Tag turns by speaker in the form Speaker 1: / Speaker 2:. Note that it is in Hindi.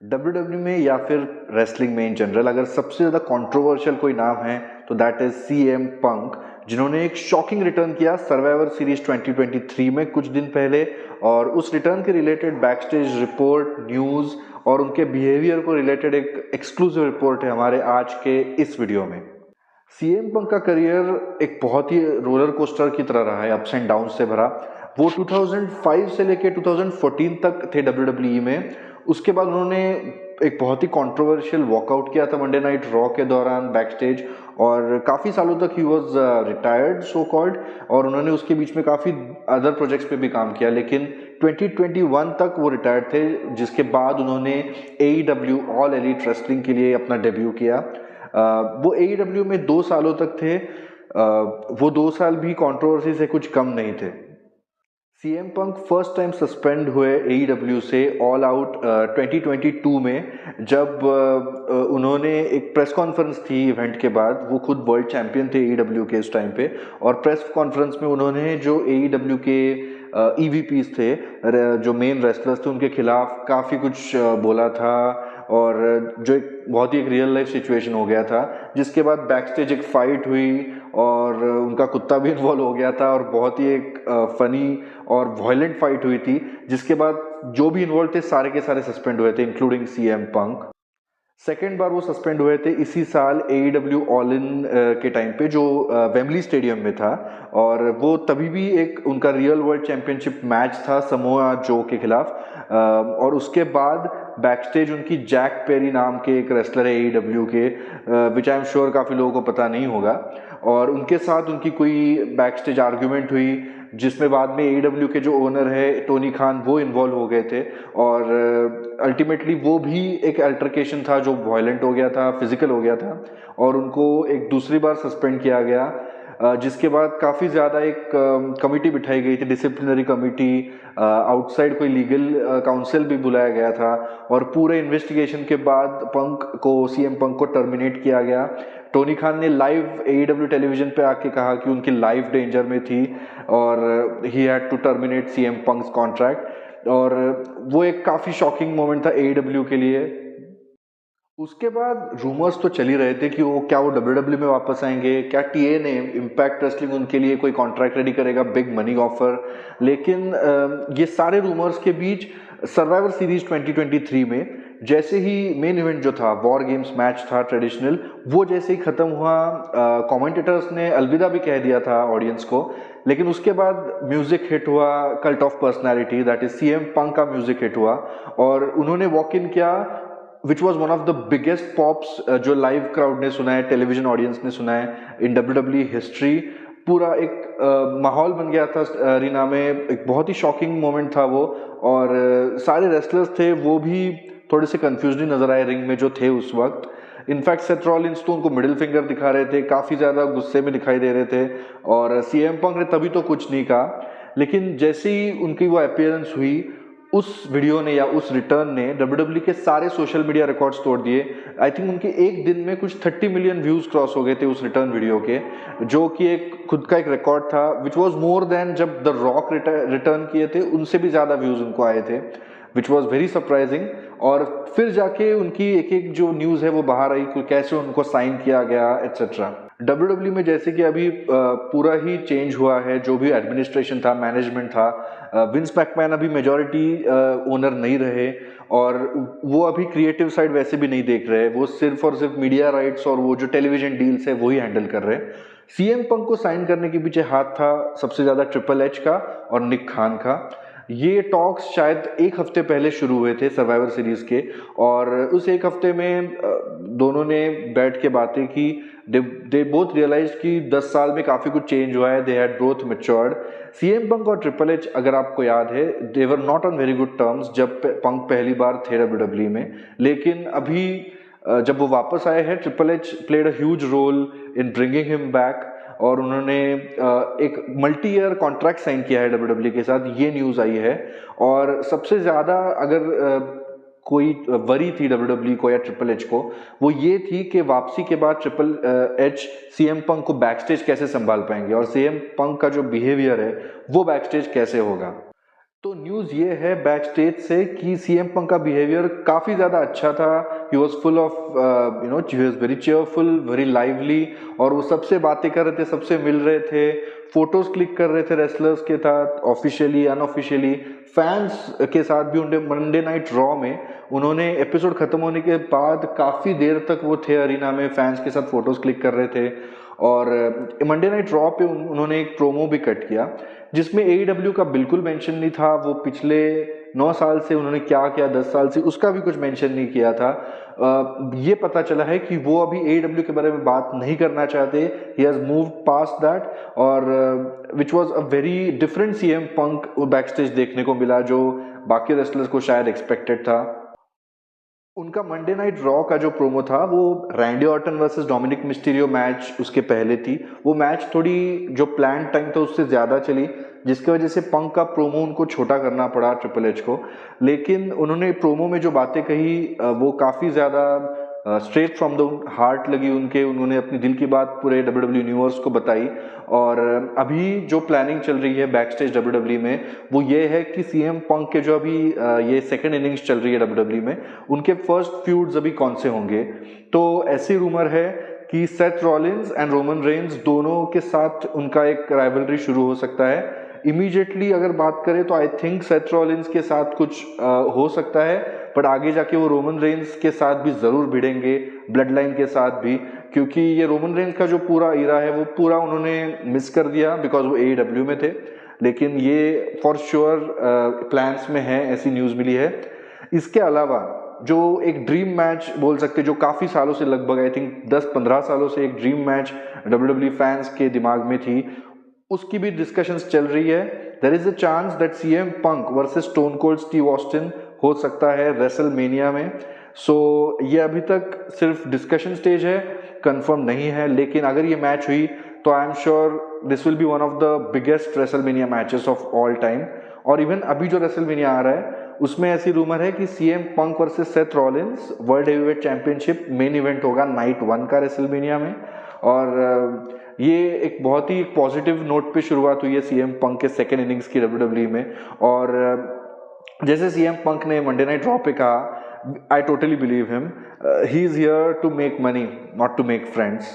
Speaker 1: डब्ल्यूडब्ल्यू में या फिर रेसलिंग में इन जनरल अगर सबसे ज़्यादा कंट्रोवर्शियल कोई नाम है तो दैट इज सीएम पंक, जिन्होंने एक शॉकिंग रिटर्न किया सर्वाइवर सीरीज 2023 में कुछ दिन पहले। और उस रिटर्न के रिलेटेड बैकस्टेज रिपोर्ट, न्यूज़ और उनके बिहेवियर को रिलेटेड एक एक्सक्लूसिव रिपोर्ट है हमारे आज के इस वीडियो में। सीएम पंक का करियर एक बहुत ही रोलर कोस्टर की तरह रहा है, अप्स एंड डाउन से भरा। वो 2005 से लेके 2014 तक थे डब्ल्यूडब्ल्यूई में। उसके बाद उन्होंने एक बहुत ही कंट्रोवर्शियल वॉकआउट किया था मंडे नाइट रॉ के दौरान बैकस्टेज, और काफ़ी सालों तक he was retired so called. और उन्होंने उसके बीच में काफ़ी अदर प्रोजेक्ट्स पे भी काम किया, लेकिन 2021 तक वो रिटायर्ड थे, जिसके बाद उन्होंने AEW ऑल एलीट रेसलिंग के लिए अपना डेब्यू किया। वो AEW में 2 सालों तक थे। वो 2 साल भी कंट्रोवर्सी से कुछ कम नहीं थे। CM Punk first time suspend हुए AEW से ऑल आउट 2022 में, जब उन्होंने एक प्रेस कॉन्फ्रेंस थी इवेंट के बाद। वो खुद वर्ल्ड चैंपियन थे AEW के उस टाइम पे, और प्रेस कॉन्फ्रेंस में उन्होंने जो AEW के EVPs थे, जो मेन रेसलर्स थे, उनके खिलाफ काफ़ी कुछ बोला था, और जो एक बहुत ही एक रियल लाइफ सिचुएशन हो गया था, जिसके बाद बैकस्टेज एक फाइट हुई और उनका कुत्ता भी इन्वॉल्व हो गया था, और बहुत ही एक फनी और वायलेंट फाइट हुई थी, जिसके बाद जो भी इन्वॉल्व थे सारे के सारे सस्पेंड हुए थे, इंक्लूडिंग सीएम पंक। सेकेंड बार वो सस्पेंड हुए थे इसी साल AEW ऑल इन के टाइम पे, जो वेम्बली स्टेडियम में था। और वो तभी भी एक उनका रियल वर्ल्ड चैंपियनशिप मैच था समोआ जो के खिलाफ। और उसके बाद बैकस्टेज उनकी जैक पेरी नाम के एक रेसलर है AEW के, विच आई एम श्योर काफ़ी लोगों को पता नहीं होगा, और उनके साथ उनकी कोई बैकस्टेज आर्ग्यूमेंट हुई, जिसमें बाद में AEW के जो ओनर है टोनी खान, वो इन्वॉल्व हो गए थे। और अल्टीमेटली वो भी एक अल्टरकेशन था जो वायलेंट हो गया था, फिजिकल हो गया था, और उनको एक दूसरी बार सस्पेंड किया गया। जिसके बाद काफ़ी ज़्यादा एक कमिटी बिठाई गई थी, डिसिप्लिनरी कमिटी। आउटसाइड कोई लीगल काउंसिल भी बुलाया गया था, और पूरे इन्वेस्टिगेशन के बाद सीएम पंक को टर्मिनेट किया गया। टोनी खान ने लाइव AEW टेलीविजन पे आके कहा कि उनकी लाइफ डेंजर में थी, और he had to terminate CM Punk's contract. और वो एक काफ़ी शॉकिंग मोमेंट था AEW के लिए। उसके बाद रूमर्स तो चल ही रहे थे कि वो डब्ल्यूडब्ल्यू में वापस आएंगे, क्या TNA इम्पैक्ट रेसलिंग उनके लिए कोई कॉन्ट्रैक्ट रेडी करेगा, बिग मनी ऑफर। लेकिन ये सारे रूमर्स के बीच सर्वाइवर सीरीज 2023 में जैसे ही मेन इवेंट जो था, वॉर गेम्स मैच था ट्रेडिशनल, वो जैसे ही खत्म हुआ, कमेंटेटर्स ने अलविदा भी कह दिया था ऑडियंस को। लेकिन उसके बाद म्यूजिक हिट हुआ, cult of personality that is CM Punk का म्यूजिक हिट हुआ, और उन्होंने वॉक इन किया, which was one of the biggest pops जो लाइव क्राउड ने सुना है, टेलीविजन ऑडियंस ने सुना है इन WWE हिस्ट्री। पूरा एक माहौल बन गया था अरीना में, एक बहुत ही शॉकिंग मोमेंट था वो। और सारे रेसलर्स थे वो भी थोड़े से कंफ्यूज नजर आए रिंग में जो थे उस वक्त। इनफैक्ट सेथ रॉलिंस तो उनको मिडिल फिंगर दिखा रहे थे, काफ़ी ज़्यादा गुस्से में दिखाई दे रहे थे, और सीएम पंक ने तभी तो कुछ नहीं कहा। लेकिन जैसे ही उनकी वो अपीयरेंस हुई, उस वीडियो ने या उस रिटर्न ने WWE के सारे सोशल मीडिया रिकॉर्ड्स तोड़ दिए। आई थिंक उनके एक दिन में कुछ 30 मिलियन व्यूज क्रॉस हो गए थे उस रिटर्न वीडियो के, जो कि एक खुद का एक रिकॉर्ड था, विच वॉज मोर देन जब द रॉक रिटर्न किए थे, उनसे भी ज़्यादा व्यूज उनको आए थे, विच वॉज वेरी सरप्राइजिंग। और फिर जाके उनकी एक एक जो न्यूज़ है वो बाहर आई, कैसे उनको साइन किया गया एट्सेट्रा। WWE में जैसे कि अभी पूरा ही चेंज हुआ है, जो भी एडमिनिस्ट्रेशन था, मैनेजमेंट था। विंस मैकमैन अभी मेजॉरिटी ओनर नहीं रहे, और वो अभी क्रिएटिव साइड वैसे भी नहीं देख रहे, वो सिर्फ और सिर्फ मीडिया राइट्स और वो जो टेलीविजन डील्स है वही हैंडल कर रहे हैं। सीएम पंक को साइन करने के पीछे हाथ था सबसे ज़्यादा ट्रिपल एच का और निक खान का। ये टॉक्स शायद एक हफ्ते पहले शुरू हुए थे सर्वाइवर सीरीज के, और उस एक हफ्ते में दोनों ने बैठ के बातें की। दे बोथ रियलाइज कि 10 साल में काफ़ी कुछ चेंज हुआ है, they had both matured. CM Punk और ट्रिपल एच, अगर आपको याद है, they were not on very good terms जब पंक पहली बार थे WWE में। लेकिन अभी जब वो वापस आए हैं, triple H played a huge role in bringing him back, और उन्होंने एक मल्टी ईयर कॉन्ट्रैक्ट साइन किया है WWE के साथ, ये न्यूज़ आई है। और सबसे ज़्यादा अगर कोई वरी थी WWE को या ट्रिपल एच को, वो ये थी कि वापसी के बाद ट्रिपल एच सीएम पंक को बैकस्टेज कैसे संभाल पाएंगे, और सीएम पंक का जो बिहेवियर है वो बैकस्टेज कैसे होगा। तो न्यूज़ ये है बैक स्टेज से कि सीएम पंक का बिहेवियर काफ़ी ज़्यादा अच्छा था। He was full of he was very cheerful, very lively, और वो सबसे बातें कर रहे थे, सबसे मिल रहे थे, फोटोज क्लिक कर रहे थे रेसलर्स के साथ, ऑफिशियली अनऑफिशियली, फैंस के साथ भी। उनके मंडे नाइट रॉ में उन्होंने एपिसोड खत्म होने के बाद काफ़ी देर तक वो थे अरीना में, फैंस के साथ फोटोज क्लिक कर रहे थे। और मंडे नाइट रॉ पे उन्होंने एक प्रोमो भी कट किया जिसमें AEW का बिल्कुल मेंशन नहीं था। वो पिछले 9 साल से उन्होंने क्या किया, 10 साल से, उसका भी कुछ मेंशन नहीं किया था। ये पता चला है कि वो अभी AEW के बारे में बात नहीं करना चाहते। He has moved past that, और which was a very different CM Punk backstage देखने को मिला, जो बाकी रेसलर्स को शायद एक्सपेक्टेड था। उनका मंडे नाइट रॉ का जो प्रोमो था वो Randy Orton versus Dominik Mysterio match उसके पहले थी। वो मैच थोड़ी जो प्लान टाइम था उससे ज़्यादा चली, जिसकी वजह से पंक का प्रोमो उनको छोटा करना पड़ा ट्रिपल एच को। लेकिन उन्होंने प्रोमो में जो बातें कही वो काफ़ी ज़्यादा स्ट्रेट फ्रॉम द हार्ट लगी उनके। उन्होंने अपनी दिल की बात पूरे WWE यूनिवर्स को बताई। और अभी जो प्लानिंग चल रही है बैक स्टेज WWE में वो ये है कि सीएम पंक के जो अभी ये सेकंड इनिंग्स चल रही है WWE में, उनके फर्स्ट फ्यूड्स अभी कौन से होंगे। तो ऐसी रूमर है कि Seth Rollins and Roman Reigns दोनों के साथ उनका एक राइवलरी शुरू हो सकता है। इमीडिएटली अगर बात करें तो आई थिंक सेथ रॉलिन्स के साथ कुछ हो सकता है, बट आगे जाके वो रोमन रेंस के साथ भी ज़रूर भिड़ेंगे, ब्लड लाइन के साथ भी, क्योंकि ये रोमन रेंस का जो पूरा इरा है वो पूरा उन्होंने मिस कर दिया बिकॉज वो AEW में थे। लेकिन ये फॉर श्योर प्लान्स में है, ऐसी न्यूज़ मिली है। इसके अलावा जो एक ड्रीम मैच बोल सकते, जो काफ़ी सालों से, लगभग आई थिंक 10-15 सालों से एक ड्रीम मैच WWE फैंस के दिमाग में थी, उसकी भी डिस्कशंस चल रही है। There is a chance that CM Punk versus Stone Cold Steve Austin हो सकता है रेसलमेनिया में। सो ये अभी तक सिर्फ डिस्कशन स्टेज है, कंफर्म नहीं है, लेकिन अगर ये मैच हुई तो I am sure this will be one of the biggest WrestleMania matches of all time. और इवन अभी जो रेसलमेनिया आ रहा है उसमें ऐसी रूमर है कि CM Punk versus Seth Rollins world heavyweight championship main event होगा नाइट 1 का रेसलमेनिया में। और ये एक बहुत ही पॉजिटिव नोट पे शुरुआत हुई है सीएम पंक के सेकेंड इनिंग्स की WWE में। और जैसे सीएम पंक ने मंडे नाइट रॉ पे कहा, I totally believe him, he is here to make money not to make friends.